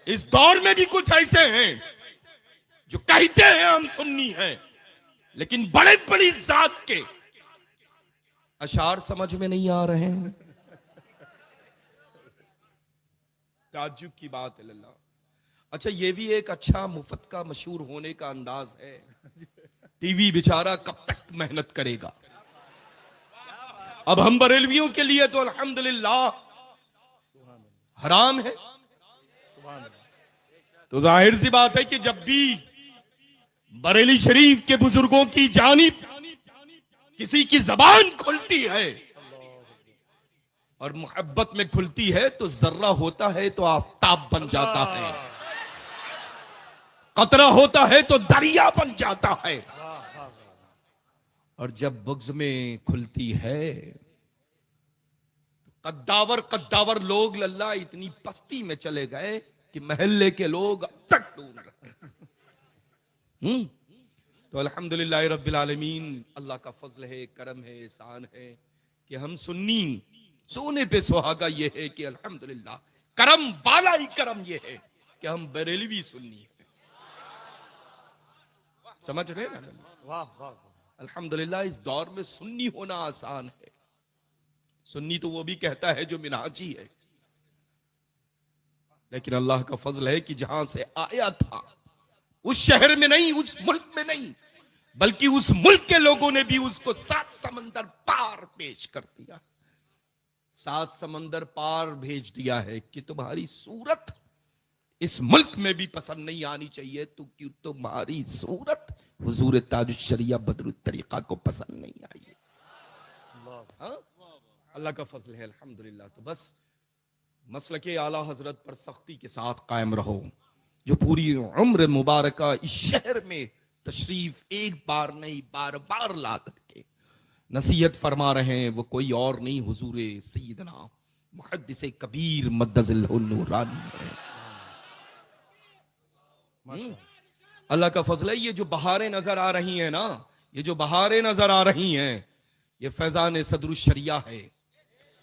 اس دور میں بھی کچھ ایسے ہیں جو کہتے ہیں ہم سنی ہیں، لیکن بڑے بڑی ذات کے اشعار سمجھ میں نہیں آ رہے ہیں۔ تعجب کی بات ہے اللہ۔ اچھا یہ بھی ایک اچھا مفت کا مشہور ہونے کا انداز ہے، ٹی وی بیچارہ کب تک محنت کرے گا۔ اب ہم بریلویوں کے لیے تو الحمدللہ حرام ہے، تو ظاہر سی بات ہے کہ جب بھی بریلی شریف کے بزرگوں کی جانب کسی کی زبان کھلتی ہے اور محبت میں کھلتی ہے تو ذرہ ہوتا ہے تو آفتاب بن جاتا ہے، قطرہ ہوتا ہے تو دریا بن جاتا ہے، اور جب بغض میں کھلتی ہے قداور لوگ للہ اتنی پستی میں چلے گئے کہ محلے کے لوگ اب تک ڈھونڈ رہے ہیں۔ تو الحمدللہ رب العالمین، اللہ کا فضل ہے، کرم ہے، احسان ہے کہ ہم سنی سونے پہ سہاگا یہ ہے کہ الحمدللہ کرم بالا ہی کرم یہ ہے کہ ہم بریلوی سنی ہیں۔ سمجھ رہے نا؟ واہ واہ، الحمدللہ اس دور میں سنی ہونا آسان ہے۔ سنی تو وہ بھی کہتا ہے جو منہاجی ہے، لیکن اللہ کا فضل ہے کہ جہاں سے آیا تھا اس شہر میں نہیں، اس ملک میں نہیں، بلکہ اس ملک کے لوگوں نے بھی اس کو 7 سمندر پار پیش کر دیا، 7 سمندر پار بھیج دیا ہے کہ تمہاری صورت اس ملک میں بھی پسند نہیں آنی چاہیے تو کہ تمہاری صورت حضور تاج الشریعہ بدر الطریقہ کو پسند نہیں آئی۔ ہاں؟ اللہ کا فضل ہے الحمدللہ۔ تو بس مسلک اعلی حضرت پر سختی کے ساتھ قائم رہو، جو پوری عمر مبارکہ اس شہر میں تشریف ایک بار نہیں بار بار لا کر کے نصیحت فرما رہے ہیں، وہ کوئی اور نہیں حضور سیدنا محدث کبیر مدظ النورانی ہے۔ اللہ کا فضل ہے، یہ جو بہاریں نظر آ رہی ہیں نا، یہ جو بہاریں نظر آ رہی ہیں، یہ فیضان صدر الشریعہ ہے،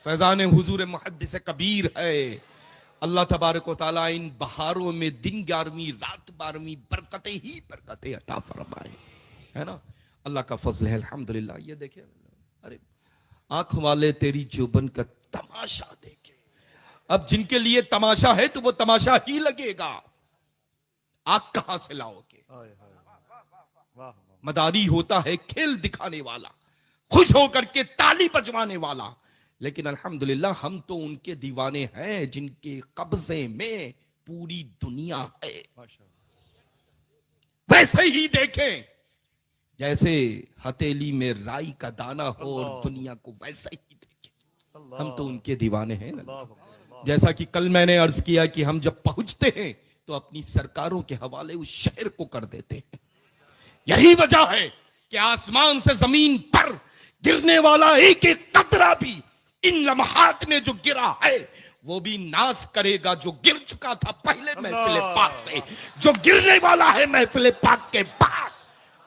فیضان حضور محدث کبیر ہے۔ اللہ تبارک و تعالیٰ ان بہاروں میں دن 11ویں رات 12ویں برکتیں ہی برکتیں عطا فرمائے، ہے نا؟ اللہ کا فضل ہے الحمدللہ۔ یہ دیکھیں، ارے آنکھ والے تیری جوبن کا تماشا دیکھیں۔ اب جن کے لیے تماشا ہے تو وہ تماشا ہی لگے گا، آنکھ کہاں سے لاؤ گے؟ مداری ہوتا ہے کھیل دکھانے والا، خوش ہو کر کے تالی بجوانے والا، لیکن الحمدللہ ہم تو ان کے دیوانے ہیں جن کے قبضے میں پوری دنیا ہے۔ ویسے ہی دیکھیں جیسے ہتیلی میں رائی کا دانہ ہو اور دنیا کو ویسے ہی دیکھیں، ہم تو ان کے دیوانے ہیں۔ جیسا کہ کل میں نے عرض کیا کہ ہم جب پہنچتے ہیں تو اپنی سرکاروں کے حوالے اس شہر کو کر دیتے ہیں۔ یہی وجہ ہے کہ آسمان سے زمین پر گرنے والا ایک ایک قطرہ بھی ان لمحات میں جو گرا ہے وہ بھی ناز کرے گا جو گر چکا تھا پہلے محفل پاک سے، جو گرنے والا ہے محفل پاک کے بعد،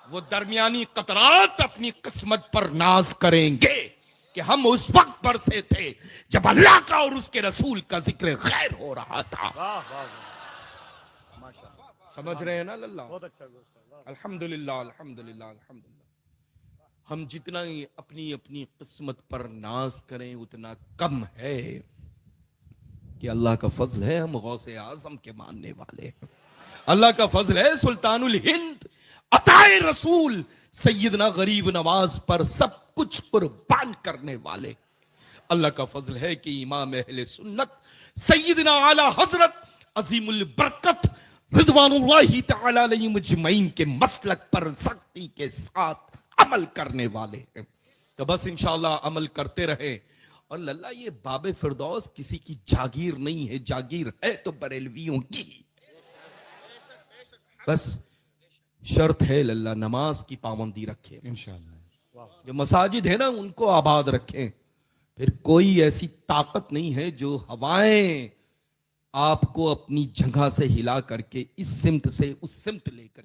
وہ درمیانی قطرات اپنی قسمت پر ناز کریں گے کہ ہم اس وقت برسے تھے جب اللہ کا اور اس کے رسول کا ذکر خیر ہو رہا تھا۔ سمجھ رہے ہیں نا اللہ؟ الحمدللہ الحمدللہ الحمدللہ۔ ہم جتنا ہی اپنی اپنی قسمت پر ناز کریں اتنا کم ہے کہ اللہ کا فضل ہے ہم غوث اعظم کے ماننے والے ہیں۔ اللہ کا فضل ہے سلطان الہند عطائے رسول سیدنا غریب نواز پر سب کچھ قربان کرنے والے۔ اللہ کا فضل ہے کہ امام اہل سنت سیدنا اعلی حضرت عظیم البرکت رضوان اللہ تعالی علیہ مجمعین کے مسلک پر سختی کے ساتھ عمل کرنے والے ہیں۔ تو بس انشاءاللہ عمل کرتے رہے۔ اور للہ یہ باب فردوس کسی کی جاگیر نہیں ہے، جاگیر ہے تو بریلویوں کی۔ بس شرط ہے للہ نماز کی پابندی رکھے انشاءاللہ، جو مساجد ہے نا ان کو آباد رکھیں، پھر کوئی ایسی طاقت نہیں ہے جو ہوائیں آپ کو اپنی جگہ سے ہلا کر کے اس سمت سے اس سمت لے کر